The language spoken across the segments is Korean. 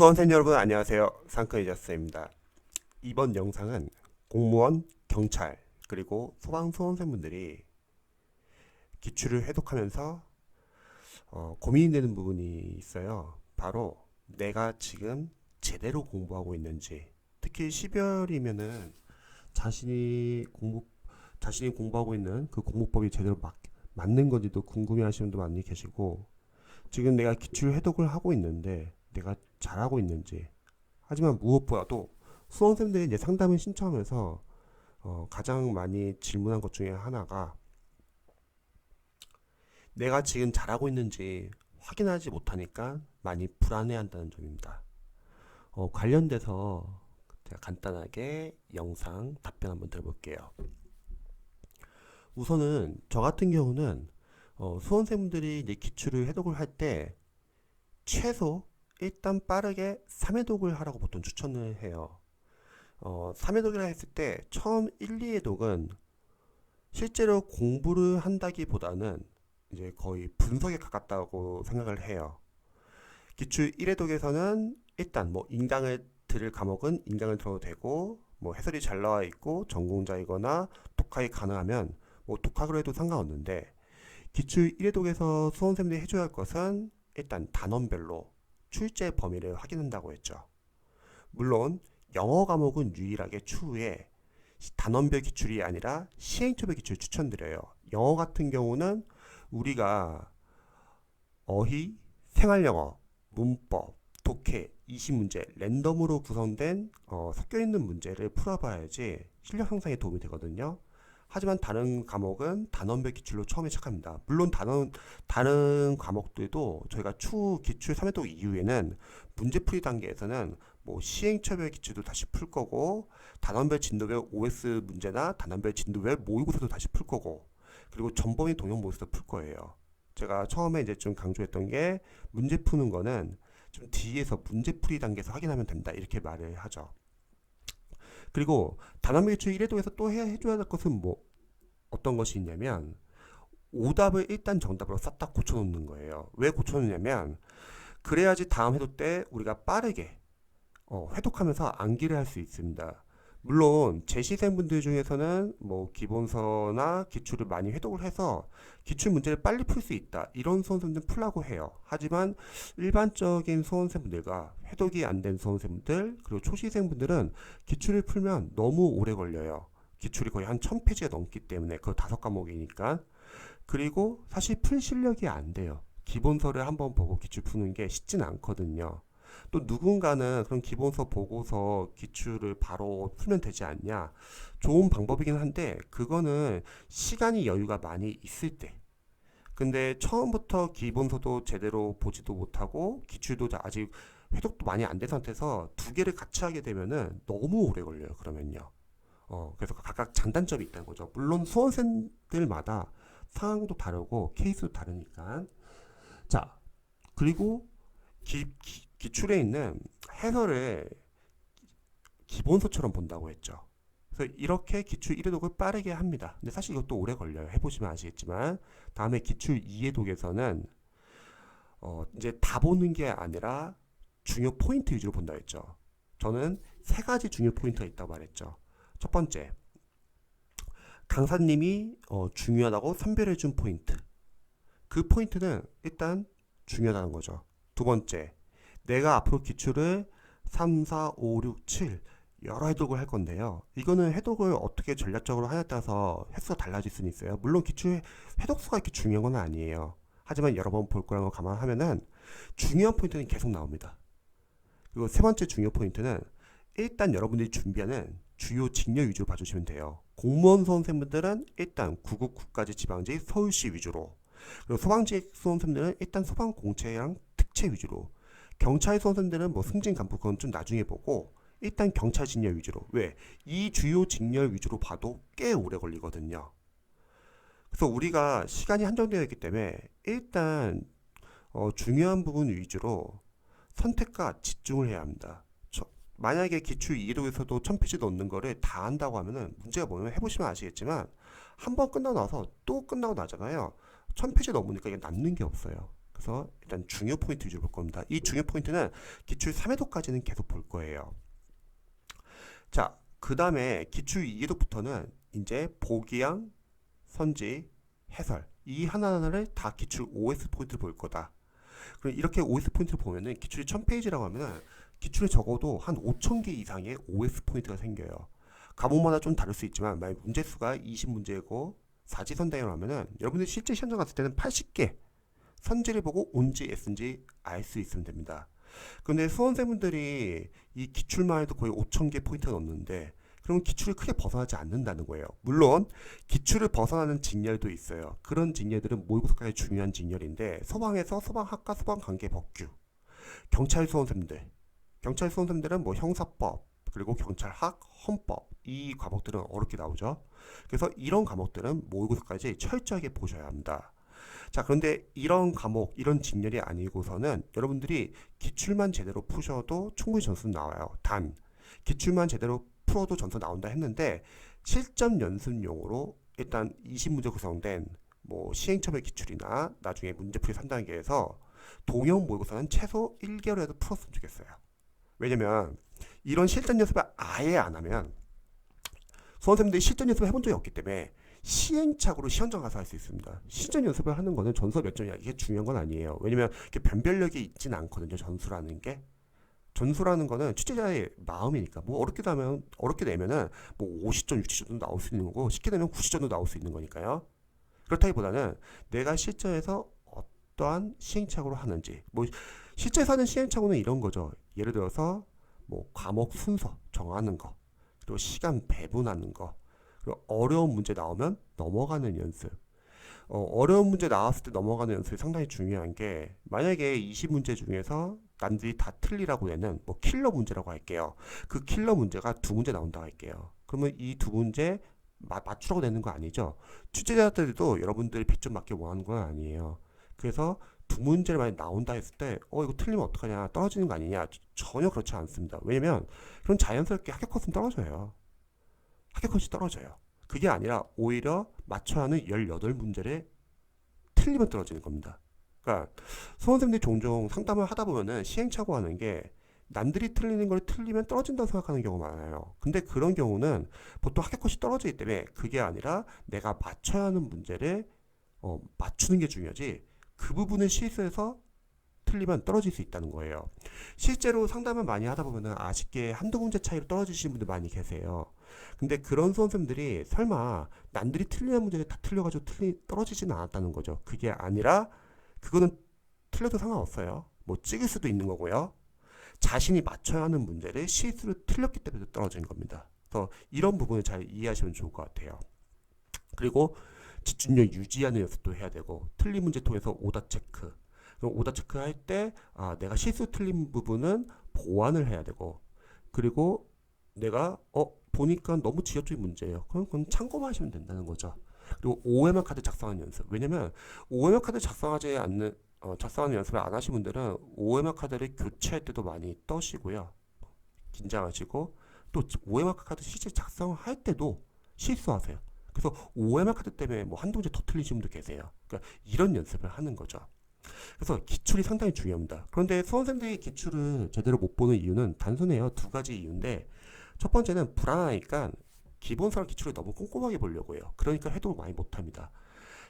수험생 여러분 안녕하세요. 상크이저스입니다. 이번 영상은 공무원, 경찰, 그리고 소방 수험생분들이 기출을 해독하면서 고민이 되는 부분이 있어요. 바로 내가 지금 제대로 공부하고 있는지, 특히 12월이면은 자신이 공부하고 있는 그 공부법이 제대로 맞는 건지도 궁금해 하시는 분도 많이 계시고, 지금 내가 기출 해독을 하고 있는데 내가 잘하고 있는지. 하지만 무엇보다도 수험생들이 이제 상담을 신청하면서 가장 많이 질문한 것 중에 하나가 내가 지금 잘하고 있는지 확인하지 못하니까 많이 불안해한다는 점입니다. 관련돼서 제가 간단하게 영상 답변 한번 들어볼게요. 우선은 저 같은 경우는 수험생분들이 이제 기출을 해독을 할 때 최소 일단 빠르게 3회독을 하라고 보통 추천을 해요. 3회독이라 했을 때 처음 1, 2회독은 실제로 공부를 한다기보다는 이제 거의 분석에 가깝다고 생각을 해요. 기출 1회독에서는 일단 뭐 인강을 들을 과목은 인강을 들어도 되고, 뭐 해설이 잘 나와 있고 전공자이거나 독학이 가능하면 뭐 독학을 해도 상관없는데, 기출 1회독에서 수험생들이 해줘야 할 것은 일단 단원별로 출제 범위를 확인한다고 했죠. 물론 영어 과목은 유일하게 추후에 단원별 기출이 아니라 시행처별 기출 추천드려요. 영어 같은 경우는 우리가 어휘, 생활영어, 문법, 독해, 20문제 랜덤으로 구성된 섞여있는 문제를 풀어봐야지 실력 향상에 도움이 되거든요. 하지만 다른 과목은 단원별 기출로 처음에 시작합니다. 물론 다른 과목들도 저희가 추후 기출 3회독 이후에는 문제풀이 단계에서는 뭐 시행처별 기출도 다시 풀 거고, 단원별 진도별 OS 문제나 단원별 진도별 모의고사도 다시 풀 거고, 그리고 전범위 동영 모의고사도 풀 거예요. 제가 처음에 이제 좀 강조했던 게 문제 푸는 거는 좀 뒤에서 문제풀이 단계에서 확인하면 된다 이렇게 말을 하죠. 그리고 단원별 기출 1회독에서 또 해줘야 될 것은 뭐 어떤 것이 있냐면, 오답을 일단 정답으로 싹다 고쳐놓는 거예요. 왜 고쳐놓냐면 그래야지 다음 회독 때 우리가 빠르게 회독하면서 암기를 할 수 있습니다. 물론 제 시생분들 중에서는 뭐 기본서나 기출을 많이 회독을 해서 기출 문제를 빨리 풀 수 있다 이런 수험생들 풀라고 해요. 하지만 일반적인 수험생분들과 회독이 안 된 수험생분들, 그리고 초시생분들은 기출을 풀면 너무 오래 걸려요. 기출이 거의 한 1000페이지가 넘기 때문에, 그 5과목이니까. 그리고 사실 풀 실력이 안 돼요. 기본서를 한번 보고 기출 푸는 게 쉽진 않거든요. 또 누군가는 그런 기본서 보고서 기출을 바로 풀면 되지 않냐, 좋은 방법이긴 한데 그거는 시간이 여유가 많이 있을 때. 근데 처음부터 기본서도 제대로 보지도 못하고 기출도 아직 회독도 많이 안 된 상태에서 두 개를 같이 하게 되면은 너무 오래 걸려요. 그러면요. 그래서 각각 장단점이 있다는 거죠. 물론 수험생들마다 상황도 다르고 케이스도 다르니까. 자, 그리고 기출에 있는 해설을 기본서처럼 본다고 했죠. 그래서 이렇게 기출 1회독을 빠르게 합니다. 근데 사실 이것도 오래 걸려요. 해보시면 아시겠지만. 다음에 기출 2회독에서는 이제 다 보는 게 아니라 중요 포인트 위주로 본다고 했죠. 저는 세 가지 중요 포인트가 있다고 말했죠. 첫 번째, 강사님이 중요하다고 선별해준 포인트. 그 포인트는 일단 중요하다는 거죠. 두 번째, 내가 앞으로 기출을 3, 4, 5, 6, 7 여러 해독을 할 건데요. 이거는 해독을 어떻게 전략적으로 하냐에 따라서 횟수가 달라질 수는 있어요. 물론 기출 해독수가 이렇게 중요한 건 아니에요. 하지만 여러 번 볼 거라는 걸 감안하면은 중요한 포인트는 계속 나옵니다. 그리고 세 번째 중요 포인트는 일단 여러분들이 준비하는 주요 직렬 위주로 봐주시면 돼요. 공무원 수험생분들은 일단 구급 국가직 지방직 서울시 위주로, 그리고 소방직 수험생들은 일단 소방공채랑 특채 위주로, 경찰 수험생들은 뭐 승진 간부 그건 좀 나중에 보고 일단 경찰 직렬 위주로. 왜? 이 주요 직렬 위주로 봐도 꽤 오래 걸리거든요. 그래서 우리가 시간이 한정되어 있기 때문에 일단 중요한 부분 위주로 선택과 집중을 해야 합니다. 만약에 기출 2회독에서도 1000페이지 넣는 거를 다 한다고 하면은 문제가 뭐냐면, 해보시면 아시겠지만 한 번 끝나고 나서 또 끝나고 나잖아요. 1000페이지 넘으니까 이게 남는 게 없어요. 그래서 일단 중요 포인트 위주로 볼 겁니다. 이 중요 포인트는 기출 3회도까지는 계속 볼 거예요. 자, 그 다음에 기출 2회도부터는 이제 보기양, 선지, 해설 이 하나하나를 다 기출 OS 포인트를 볼 거다. 그럼 이렇게 OS 포인트를 보면은 기출이 1000페이지라고 하면은 기출에 적어도 한 5000개 이상의 OS 포인트가 생겨요. 과목마다 좀 다를 수 있지만 만약 문제 수가 20문제고 사지선다형을 하면은 여러분들이 실제 시험장 갔을 때는 80개 선지를 보고 온지 S인지 알 수 있으면 됩니다. 근데 수험생분들이 이 기출만 해도 거의 5000개 포인트가 넘는데 그러면 기출을 크게 벗어나지 않는다는 거예요. 물론 기출을 벗어나는 직렬도 있어요. 그런 직렬들은 모의고사까지 중요한 직렬인데 소방에서 소방학과 소방관계 법규, 경찰 수험생들은 뭐 형사법 그리고 경찰학, 헌법 이 과목들은 어렵게 나오죠. 그래서 이런 과목들은 모의고사까지 철저하게 보셔야 합니다. 자, 그런데 이런 과목, 이런 직렬이 아니고서는 여러분들이 기출만 제대로 푸셔도 충분히 점수는 나와요. 단, 기출만 제대로 풀어도 점수 나온다 했는데 실전 연습용으로 일단 20문제 구성된 뭐 시행착오의 기출이나 나중에 문제풀이 3단계에서 동형 모의고사는 최소 1개월에도 풀었으면 좋겠어요. 왜냐면 이런 실전 연습을 아예 안 하면 수험생들이 실전 연습을 해본 적이 없기 때문에 시행착오로 시험장 가서 할 수 있습니다. 실전 연습을 하는 거는 전수가 몇 점이야 이게 중요한 건 아니에요. 왜냐면 변별력이 있진 않거든요. 전수라는 게. 전수라는 거는 취재자의 마음이니까 뭐 어렵게 내면은 뭐 50점, 60점도 나올 수 있는 거고 쉽게 내면 90점도 나올 수 있는 거니까요. 그렇다기보다는 내가 실전에서 어떠한 시행착오를 하는지 뭐 실제에서 하는 시행착오는 이런 거죠. 예를 들어서 뭐 과목 순서 정하는 거 그리고 시간 배분하는 거 그리고 어려운 문제 나오면 넘어가는 연습 어려운 문제 나왔을 때 넘어가는 연습이 상당히 중요한 게 만약에 20문제 중에서 남들이 다 틀리라고 내는 뭐 킬러 문제라고 할게요. 그 킬러 문제가 두 문제 나온다고 할게요. 그러면 이 두 문제 맞추라고 내는 거 아니죠? 취재자들도 여러분들이 100점 맞게 원하는 건 아니에요. 그래서 두 문제를 만약 나온다 했을 때 이거 틀리면 어떡하냐 떨어지는 거 아니냐 전혀 그렇지 않습니다. 왜냐면 그럼 자연스럽게 합격 컷은 떨어져요. 합격 컷이 떨어져요. 그게 아니라 오히려 맞춰야 하는 18문제를 틀리면 떨어지는 겁니다. 그러니까 수험생들이 종종 상담을 하다 보면은 시행착오 하는 게 남들이 틀리는 걸 틀리면 떨어진다고 생각하는 경우가 많아요. 근데 그런 경우는 보통 합격 컷이 떨어지기 때문에 그게 아니라 내가 맞춰야 하는 문제를 맞추는 게 중요하지 그 부분을 실수해서 틀리면 떨어질 수 있다는 거예요. 실제로 상담을 많이 하다 보면은 아쉽게 한두 문제 차이로 떨어지시는 분들 많이 계세요. 근데 그런 수험생들이 설마 남들이 틀리는 문제를 다 틀려가지고 떨어지지는 않았다는 거죠. 그게 아니라 그거는 틀려도 상관없어요. 뭐 찍을 수도 있는 거고요. 자신이 맞춰야 하는 문제를 실수로 틀렸기 때문에 떨어진 겁니다. 그래서 이런 부분을 잘 이해하시면 좋을 것 같아요. 그리고 집중력 유지하는 연습도 해야 되고 틀린 문제 통해서 오답 체크 그럼 오답 체크할 때 내가 실수 틀린 부분은 보완을 해야 되고 그리고 내가 보니까 너무 지엽적인 문제예요. 그럼 그건 참고만 하시면 된다는 거죠. 그리고 OMR 카드 작성하는 연습. 왜냐면 OMR 카드 작성하는 연습을 안 하신 분들은 OMR 카드를 교체할 때도 많이 떠시고요. 긴장하시고 또 OMR 카드 실제 작성할 때도 실수하세요. 그래서 OMR 카드 때문에 뭐 한두 문제 더 틀리신 분도 계세요. 그러니까 이런 연습을 하는 거죠. 그래서 기출이 상당히 중요합니다. 그런데 수험생들이 기출을 제대로 못 보는 이유는 단순해요. 두 가지 이유인데 첫 번째는 불안하니까 기본서랑 기출을 너무 꼼꼼하게 보려고 해요. 그러니까 해독을 많이 못합니다.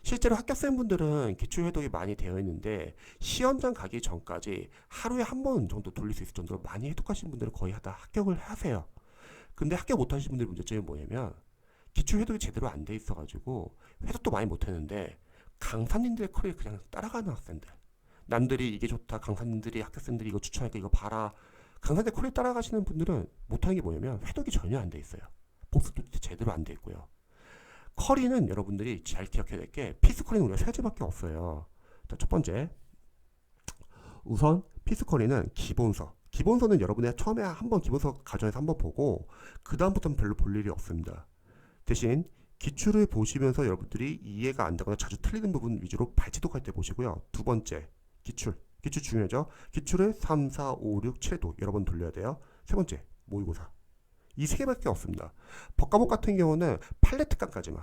실제로 합격생분들은 기출 해독이 많이 되어 있는데 시험장 가기 전까지 하루에 한 번 정도 돌릴 수 있을 정도로 많이 해독하시는 분들은 거의 다 합격을 하세요. 근데 합격 못하시는 분들의 문제점이 뭐냐면 기출 해독이 제대로 안 돼 있어가지고 해독도 많이 못했는데 강사님들의 컬을 그냥 따라가는 학생들 남들이 이게 좋다 강사님들이 학생들이 이거 추천할게 이거 봐라 강사님들 컬을 따라가시는 분들은 못하는 게 뭐냐면 해독이 전혀 안 돼 있어요. 복습도 제대로 안 돼 있고요. 커리는 여러분들이 잘 기억해야 될 게 피스 커리는 우리가 세 가지밖에 없어요. 자, 첫 번째 우선 피스 커리는 기본서는 여러분이 처음에 한번 기본서 가정에서 한번 보고 그 다음부터는 별로 볼 일이 없습니다. 대신 기출을 보시면서 여러분들이 이해가 안 되거나 자주 틀리는 부분 위주로 발제독할 때 보시고요. 두 번째 기출 중요하죠. 기출을 3, 4, 5, 6, 7도 여러 번 돌려야 돼요. 세 번째 모의고사 이 세 개밖에 없습니다. 법과목 같은 경우는 팔레 특강까지만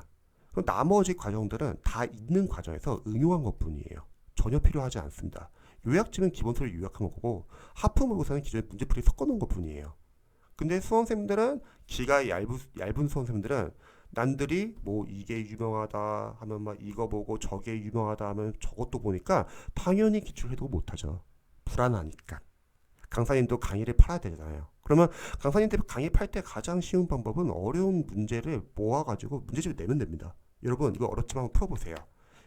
그럼 나머지 과정들은 다 있는 과정에서 응용한 것 뿐이에요. 전혀 필요하지 않습니다. 요약집은 기본서를 요약한 거고 하프 모의고사는 기존에 문제풀이 섞어놓은 것 뿐이에요. 근데 수험생들은 기가 얇은 수험생들은 남들이 뭐 이게 유명하다 하면 막 이거 보고 저게 유명하다 하면 저것도 보니까 당연히 기출해도 못하죠. 불안하니까. 강사님도 강의를 팔아야 되잖아요. 그러면 강사님들 강의 팔 때 가장 쉬운 방법은 어려운 문제를 모아가지고 문제집을 내면 됩니다. 여러분 이거 어렵지만 한번 풀어보세요.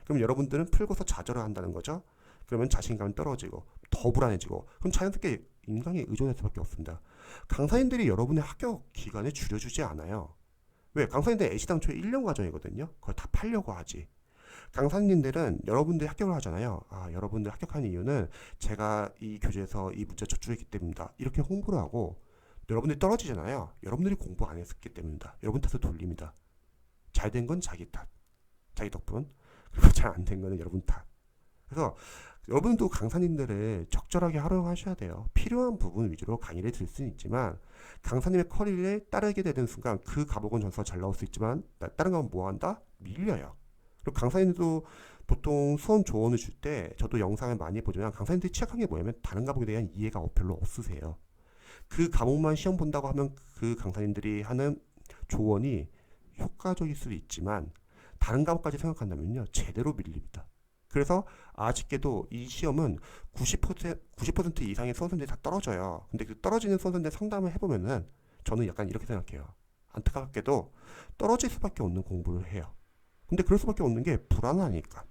그럼 여러분들은 풀고서 좌절을 한다는 거죠. 그러면 자신감이 떨어지고 더 불안해지고 그럼 자연스럽게 인강에 의존할 수밖에 없습니다. 강사님들이 여러분의 합격 기간을 줄여주지 않아요. 왜? 강사님들 애시당초에 1년 과정이거든요. 그걸 다 팔려고 하지. 강사님들은 여러분들이 합격을 하잖아요. 아, 여러분들 합격한 이유는 제가 이 교재에서 이 문제 저출했기 때문이다. 이렇게 홍보를 하고 여러분들이 떨어지잖아요. 여러분들이 공부 안 했기 때문이다. 여러분 탓을 돌립니다. 잘 된 건 자기 탓. 자기 덕분. 그리고 잘 안 된 거는 여러분 탓. 그래서 여러분도 강사님들을 적절하게 활용하셔야 돼요. 필요한 부분 위주로 강의를 들을 수는 있지만 강사님의 커리를 따르게 되는 순간 그 과목은 점수가 잘 나올 수 있지만 다른 과목은 뭐 한다? 밀려요. 그리고 강사님도 보통 수험 조언을 줄 때 저도 영상을 많이 보지만 강사님들이 취약한 게 뭐냐면 다른 과목에 대한 이해가 별로 없으세요. 그 과목만 시험 본다고 하면 그 강사님들이 하는 조언이 효과적일 수도 있지만 다른 과목까지 생각한다면요 제대로 밀립니다. 그래서 아쉽게도 이 시험은 90% 이상의 수험생들이 다 떨어져요. 근데 그 떨어지는 수험생들 상담을 해보면은 저는 약간 이렇게 생각해요. 안타깝게도 떨어질 수밖에 없는 공부를 해요. 근데 그럴 수밖에 없는 게 불안하니까.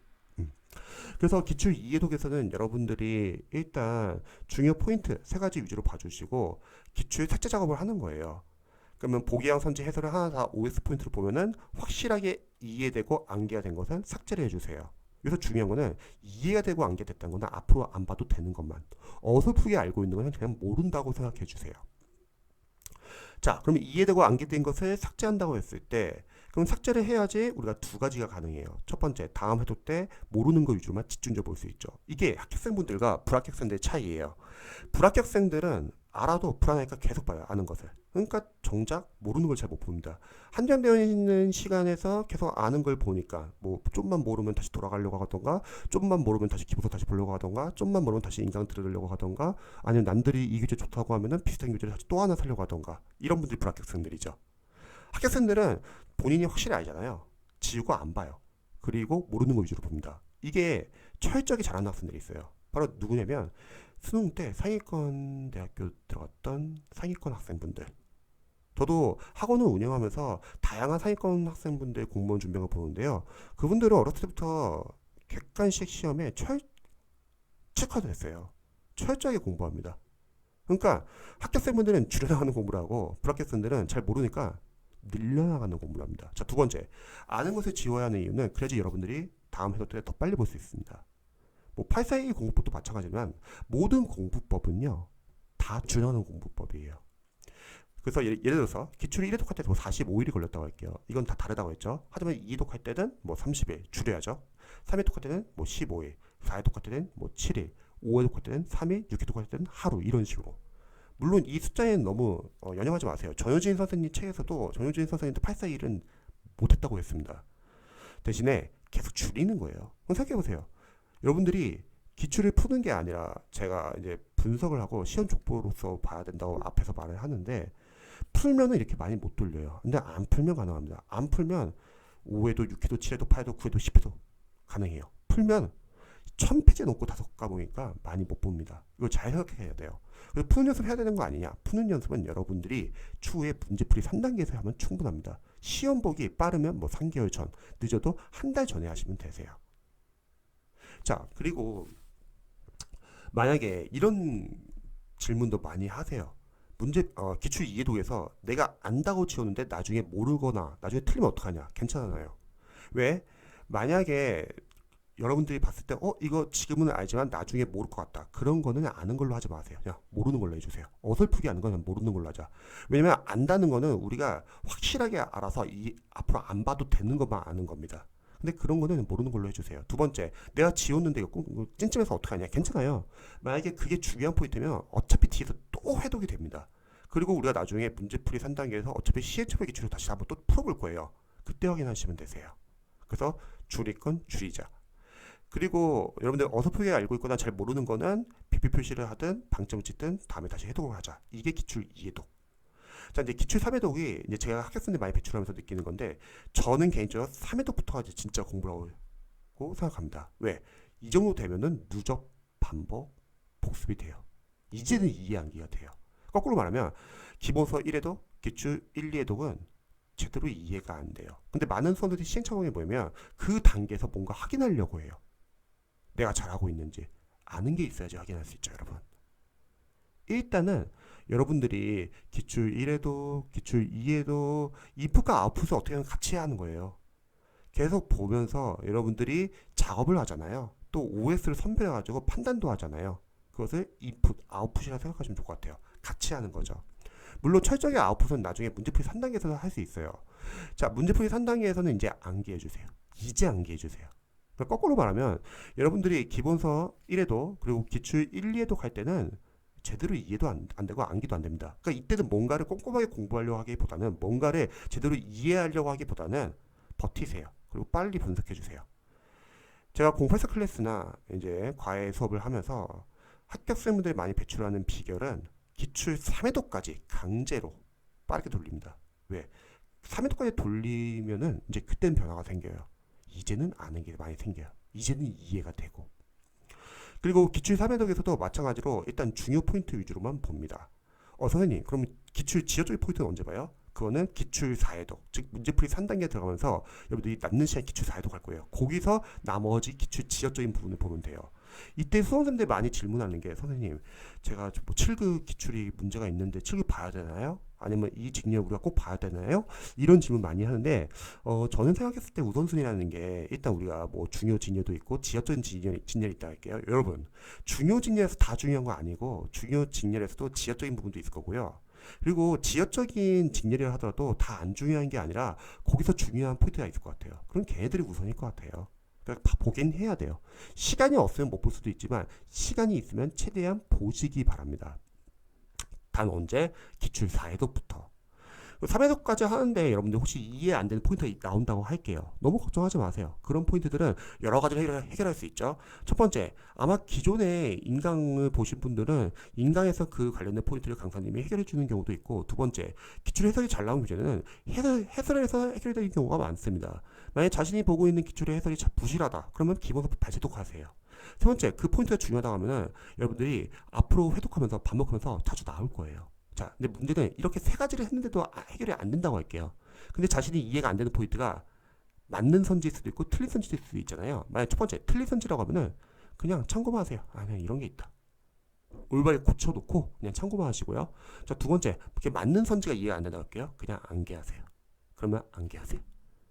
그래서 기출 이해독에서는 여러분들이 일단 중요 포인트 3가지 위주로 봐주시고 기출 삭제 작업을 하는 거예요. 그러면 보기형 선지 해설을 하나 다 OS 포인트로 보면은 확실하게 이해되고 암기가 된 것은 삭제를 해주세요. 여기서 중요한 거는 이해가 되고 암기됐다는 거는 앞으로 안 봐도 되는 것만. 어설프게 알고 있는 거는 그냥 모른다고 생각해 주세요. 자, 그럼 이해되고 암기된 것을 삭제한다고 했을 때 그럼 삭제를 해야지 우리가 2가지가 가능해요. 첫 번째, 다음 해독 때 모르는 거 위주로만 집중적으로 볼 수 있죠. 이게 합격생분들과 불합격생들의 차이예요. 불합격생들은 알아도 불안하니까 계속 봐요. 아는 것을. 그러니까 정작 모르는 걸 잘 못 봅니다. 한정되어 있는 시간에서 계속 아는 걸 보니까 뭐 좀만 모르면 다시 돌아가려고 하던가 좀만 모르면 다시 기본서 다시 보려고 하던가 좀만 모르면 다시 인강 들으려고 하던가 아니면 남들이 이 교재 좋다고 하면은 비슷한 교재를 다시 또 하나 사려고 하던가 이런 분들이 불합격생들이죠. 합격생들은 본인이 확실히 알잖아요. 지우고 안 봐요. 그리고 모르는 거 위주로 봅니다. 이게 철저하게 잘하는 학생들이 있어요. 바로 누구냐면 수능 때 상위권 대학교 들어갔던 상위권 학생분들. 저도 학원을 운영하면서 다양한 상위권 학생분들 공무원 준비한 거 보는데요. 그분들은 어렸을 때부터 객관식 시험에 체크가 됐어요. 철저하게 공부합니다. 그러니까 합격생분들은 줄여나가는 공부를 하고 불합격생들은 잘 모르니까 늘려나가는 공부를 합니다. 자, 2번째. 아는 것을 지워야 하는 이유는 그래야지 여러분들이 다음 해독 때 더 빨리 볼 수 있습니다. 뭐 842 공부법도 마찬가지지만 모든 공부법은요 다 줄여나가는 공부법이에요. 그래서 예를 들어서 기출이 1회독 할 때도 45일이 걸렸다고 할게요. 이건 다 다르다고 했죠. 하지만 2회독 할 때는 뭐 30일 줄여야죠. 3회독 할 때는 뭐 15일, 4회독 할 때는 뭐 7일, 5회독 할 때는 3일, 6회독 할 때는 하루 이런 식으로. 물론 이 숫자에는 너무 연연하지 마세요. 전효진 선생님 책에서도 전효진 선생님도 841은 못했다고 했습니다. 대신에 계속 줄이는 거예요. 그럼 생각해보세요. 여러분들이 기출을 푸는 게 아니라 제가 이제 분석을 하고 시험 족보로서 봐야 된다고 앞에서 말을 하는데 풀면은 이렇게 많이 못 돌려요. 근데 안 풀면 가능합니다. 안 풀면 5회도, 6회도, 7회도, 8회도, 9회도, 10회도 가능해요. 풀면 1000페이지 넘고 5과목이니까 많이 못 봅니다. 이걸 잘 생각해야 돼요. 그래서 푸는 연습 해야 되는 거 아니냐? 푸는 연습은 여러분들이 추후에 문제풀이 3단계에서 하면 충분합니다. 시험 보기 빠르면 뭐 3개월 전, 늦어도 한 달 전에 하시면 되세요. 자, 그리고 만약에 이런 질문도 많이 하세요. 기출 이해도에서 내가 안다고 지웠는데 나중에 모르거나 나중에 틀리면 어떡하냐? 괜찮아요. 왜? 만약에 여러분들이 봤을 때 이거 지금은 알지만 나중에 모를 것 같다. 그런 거는 아는 걸로 하지 마세요. 그냥 모르는 걸로 해주세요. 어설프게 아는 거는 모르는 걸로 하자. 왜냐면 안다는 거는 우리가 확실하게 알아서 앞으로 안 봐도 되는 것만 아는 겁니다. 근데 그런 거는 모르는 걸로 해주세요. 2번째, 내가 지웠는데 이거 찜찜해서 어떡하냐? 괜찮아요. 만약에 그게 중요한 포인트면 어차피 뒤에서 또 해독이 됩니다. 그리고 우리가 나중에 문제풀이 3단계에서 어차피 시행착오 기출을 다시 한번 또 풀어볼 거예요. 그때 확인하시면 되세요. 그래서 줄일 건 줄이자. 그리고 여러분들 어설프게 알고 있거나 잘 모르는 거는 비표 표시를 하든 방점을 찍든 다음에 다시 해독을 하자. 이게 기출 2해독. 자, 이제 기출 3해독이 이제 제가 학교생들 많이 배출하면서 느끼는 건데 저는 개인적으로 3해독부터가 진짜 공부라고 생각합니다. 왜? 이 정도 되면은 누적, 반복, 복습이 돼요. 이제는 이해 암기가 돼요. 거꾸로 말하면 기본서 1해독, 기출 1, 2해독은 제대로 이해가 안 돼요. 근데 많은 수험들이 시행착오에 보면 그 단계에서 뭔가 확인하려고 해요. 내가 잘하고 있는지. 아는 게 있어야지 확인할 수 있죠, 여러분. 일단은 여러분들이 기출 1에도 기출 2에도 인풋과 아웃풋을 어떻게 하면 같이 해야 하는 거예요. 계속 보면서 여러분들이 작업을 하잖아요. 또 OS를 선별해가지고 판단도 하잖아요. 그것을 인풋, 아웃풋이라 생각하시면 좋을 것 같아요. 같이 하는 거죠. 물론 철저하게 아웃풋은 나중에 문제풀이 3단계에서 할 수 있어요. 자, 문제풀이 3단계에서는 이제 암기해주세요. 이제 암기해주세요. 그러니까 거꾸로 말하면 여러분들이 기본서 1에도 그리고 기출 1, 2에도 갈 때는 제대로 이해도 안 되고 암기도 안 됩니다. 그러니까 이때는 뭔가를 꼼꼼하게 공부하려고 하기보다는 뭔가를 제대로 이해하려고 하기보다는 버티세요. 그리고 빨리 분석해 주세요. 제가 08사 클래스나 이제 과외 수업을 하면서 합격생분들이 많이 배출하는 비결은 기출 3회도까지 강제로 빠르게 돌립니다. 왜? 3회도까지 돌리면은 이제 그때는 변화가 생겨요. 이제는 아는 게 많이 생겨요. 이제는 이해가 되고. 그리고 기출 3회독에서도 마찬가지로 일단 중요 포인트 위주로만 봅니다. 선생님, 그럼 기출 지역적인 포인트는 언제 봐요? 그거는 기출 4회독, 즉 문제풀이 3단계 들어가면서 여러분들이 남는 시간 기출 4회독 할 거예요. 거기서 나머지 기출 지역적인 부분을 보면 돼요. 이때 수험생들 많이 질문하는 게 선생님, 제가 뭐 7급 기출이 문제가 있는데 7급 봐야 되나요? 아니면 이 직렬 우리가 꼭 봐야 되나요? 이런 질문 많이 하는데 저는 생각했을 때 우선순위라는 게 일단 우리가 뭐 중요 직렬도 있고 지역적인 직렬이 있다 할게요. 여러분, 중요 직렬에서 다 중요한 거 아니고 중요 직렬에서도 지역적인 부분도 있을 거고요. 그리고 지역적인 직렬이라 하더라도 다 안 중요한 게 아니라 거기서 중요한 포인트가 있을 것 같아요. 그럼 걔네들이 우선일 것 같아요. 그러니까 보긴 해야 돼요. 시간이 없으면 못 볼 수도 있지만 시간이 있으면 최대한 보시기 바랍니다. 단 언제? 기출 4회독부터 3회독까지 하는데 여러분들 혹시 이해 안 되는 포인트가 나온다고 할게요. 너무 걱정하지 마세요. 그런 포인트들은 여러 가지로 해결할 수 있죠. 첫 번째, 아마 기존에 인강을 보신 분들은 인강에서 그 관련된 포인트를 강사님이 해결해 주는 경우도 있고, 두 번째, 기출 해석이 잘 나온 교재는 해설해서 해결되는 경우가 많습니다. 만약 자신이 보고 있는 기출의 해설이 부실하다, 그러면 기본서 발제독 하세요. 세 번째, 그 포인트가 중요하다고 하면은 여러분들이 앞으로 회독하면서 반복하면서 자주 나올 거예요. 자, 근데 문제는 이렇게 세 가지를 했는데도 해결이 안 된다고 할게요. 근데 자신이 이해가 안 되는 포인트가 맞는 선지일 수도 있고 틀린 선지일 수도 있잖아요. 만약 첫 번째 틀린 선지라고 하면은 그냥 참고만 하세요. 그냥 이런 게 있다. 올바르게 고쳐놓고 그냥 참고만 하시고요. 자, 두 번째, 그게 맞는 선지가 이해가 안 된다고 할게요. 그냥 암기하세요. 그러면 암기하세요.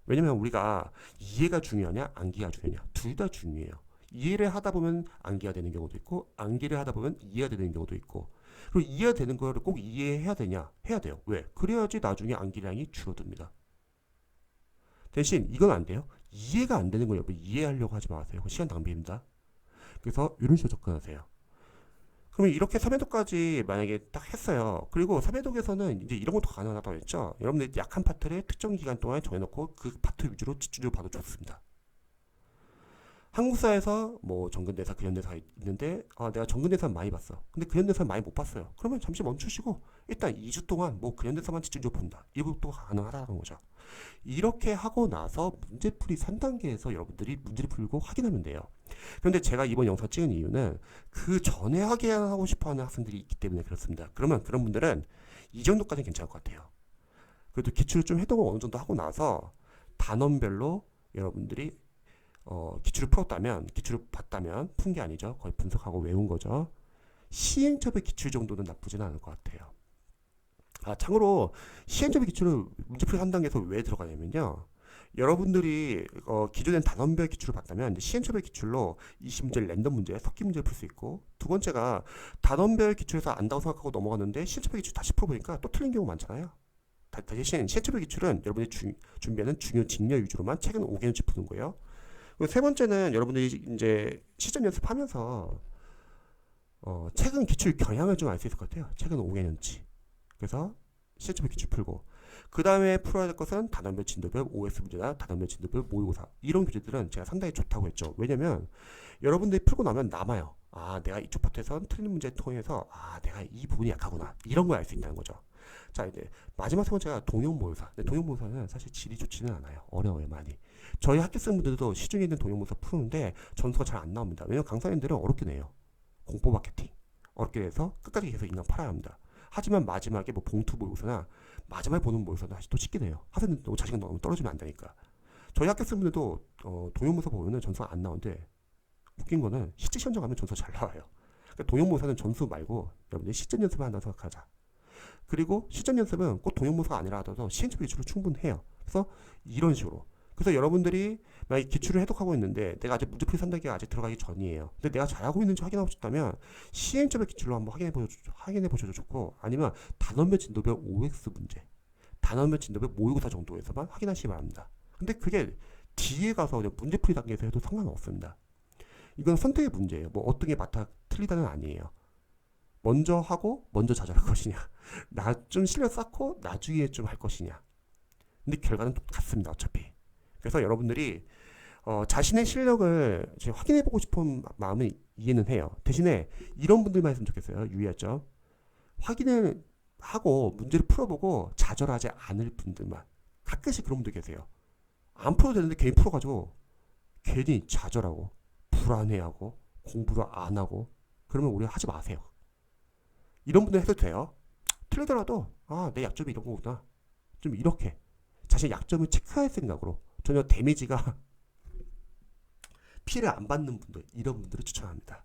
왜냐면 우리가 이해가 중요하냐 암기가 중요하냐 둘 다 중요해요. 이해를 하다 보면 암기가 되는 경우도 있고 암기를 하다 보면 이해가 되는 경우도 있고, 그리고 이해가 되는 거를 꼭 이해해야 되냐? 해야 돼요. 왜? 그래야지 나중에 암기량이 줄어듭니다. 대신 이건 안 돼요. 이해가 안 되는 거 여러분 이해하려고 하지 마세요. 시간 낭비입니다. 그래서 이런 식으로 접근하세요. 그러면 이렇게 3회독까지 만약에 딱 했어요. 그리고 3회독에서는 이제 이런 것도 가능하다고 했죠. 여러분들 약한 파트를 특정 기간 동안 정해놓고 그 파트 위주로 집중적으로 봐도 좋습니다. 한국사에서 뭐 정근대사, 근현대사 있는데 내가 정근대사 많이 봤어. 근데 근현대사 많이 못 봤어요. 그러면 잠시 멈추시고 일단 2주 동안 뭐 근현대사만 집중적으로 본다. 이것도 가능하다는 거죠. 이렇게 하고 나서 문제풀이 3단계에서 여러분들이 문제를 풀고 확인하면 돼요. 그런데 제가 이번 영상 찍은 이유는 그 전에 확인하고 싶어하는 학생들이 있기 때문에 그렇습니다. 그러면 그런 분들은 이 정도까지는 괜찮을 것 같아요. 그래도 기출을 좀 해동을 어느 정도 하고 나서 단원별로 여러분들이 기출을 풀었다면, 기출을 봤다면, 푼 게 아니죠. 거의 분석하고 외운 거죠. 시행착오의 기출 정도는 나쁘진 않을 것 같아요. 참고로 시행착오의 기출을 문제풀이 3단계에서 왜 들어가냐면요. 여러분들이 기존엔 단원별 기출을 봤다면 이제 시행착오의 기출로 20문제 랜덤 문제, 섞인 문제를 풀 수 있고, 두 번째가 단원별 기출에서 안다고 생각하고 넘어갔는데 시행착오의 기출 다시 풀어보니까 또 틀린 경우 많잖아요. 대신 시행착오의 기출은 여러분이 준비하는 중요 직렬 위주로만 최근 5개년치 푸는 거예요. 세 번째는 여러분들이 이제 시점 연습하면서 최근 기출 경향을 좀 알 수 있을 것 같아요. 최근 5개년치. 그래서 시점 기출 풀고. 그 다음에 풀어야 될 것은 단원별 진도별 OX 문제나 단원별 진도별 모의고사. 이런 교재들은 제가 상당히 좋다고 했죠. 왜냐면 여러분들이 풀고 나면 남아요. 아, 내가 이쪽 파트에선 틀린 문제 통해서 아, 내가 이 부분이 약하구나. 이런 걸 알 수 있다는 거죠. 자, 이제 마지막 세 번째가 동영모의사. 근데 동영모의사는 사실 질이 좋지는 않아요. 어려워요, 많이. 저희 학교생분들도 시중에 있는 동영모의사 푸는데 점수가 잘 안 나옵니다. 왜냐면 강사님들은 어렵게 내요. 공포 마케팅. 어렵게 내서 끝까지 계속 인강 팔아야 합니다. 하지만 마지막에 뭐 봉투 모의고사나 마지막에 보는 모의고사는 다시 또 쉽게 내요. 학생들 너무 자신감 너무 떨어지면 안 되니까. 저희 학교생분들도 동영모의사 보면은 점수가 안 나오는데 웃긴 거는 실제 시험장 가면 점수가 잘 나와요. 그러니까 동영모의사는 점수 말고 여러분들 시전 연습을 한다고 생각하자. 그리고 시전 연습은 꼭 동영모의사가 아니라 하더라도 시행착오 기출로 충분해요. 그래서 이런 식으로. 그래서 여러분들이 만약 기출을 해독하고 있는데 내가 아직 문제풀이 3단계가 아직 들어가기 전이에요. 근데 내가 잘하고 있는지 확인하고 싶다면 시행점의 기출로 한번 확인해 보셔도 좋고, 아니면 단원별 진도별 OX 문제, 단원별 진도별 모의고사 정도에서만 확인하시기 바랍니다. 근데 그게 뒤에 가서 그냥 문제풀이 단계에서 해도 상관없습니다. 이건 선택의 문제예요. 뭐 어떤 게 맞다 틀리다는 아니에요. 먼저 하고 먼저 좌절할 것이냐, 나 좀 실력 쌓고 나중에 좀 할 것이냐. 근데 결과는 똑같습니다, 어차피. 그래서 여러분들이 자신의 실력을 확인해보고 싶은 마음은 이해는 해요. 대신에 이런 분들만 했으면 좋겠어요. 유의하죠. 확인을 하고 문제를 풀어보고 좌절하지 않을 분들만. 가끔씩 그런 분들 계세요. 안 풀어도 되는데 괜히 풀어가지고 괜히 좌절하고 불안해하고 공부를 안 하고, 그러면 우리 하지 마세요. 이런 분들 해도 돼요. 틀리더라도 아, 내 약점이 이런 거구나. 좀 이렇게 자신의 약점을 체크할 생각으로, 전혀 데미지가 피해를 안 받는 분들, 이런 분들을 추천합니다.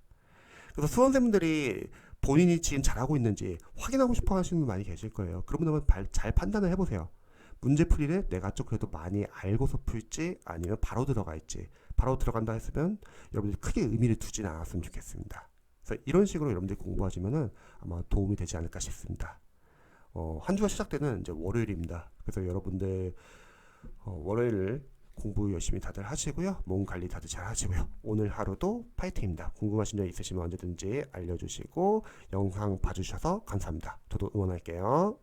그래서 수험생분들이 본인이 지금 잘하고 있는지 확인하고 싶어 하시는 분 많이 계실 거예요. 그런 분들은 잘 판단을 해보세요. 문제풀이를 내가 좀 그래도 많이 알고서 풀지 아니면 바로 들어가 있지. 바로 들어간다 했으면 여러분들이 크게 의미를 두진 않았으면 좋겠습니다. 그래서 이런 식으로 여러분들이 공부하시면은 아마 도움이 되지 않을까 싶습니다. 한 주가 시작되는 이제 월요일입니다. 그래서 여러분들 월요일 공부 열심히 다들 하시고요. 몸 관리 다들 잘 하시고요. 오늘 하루도 파이팅입니다. 궁금하신 점 있으시면 언제든지 알려주시고 영상 봐주셔서 감사합니다. 저도 응원할게요.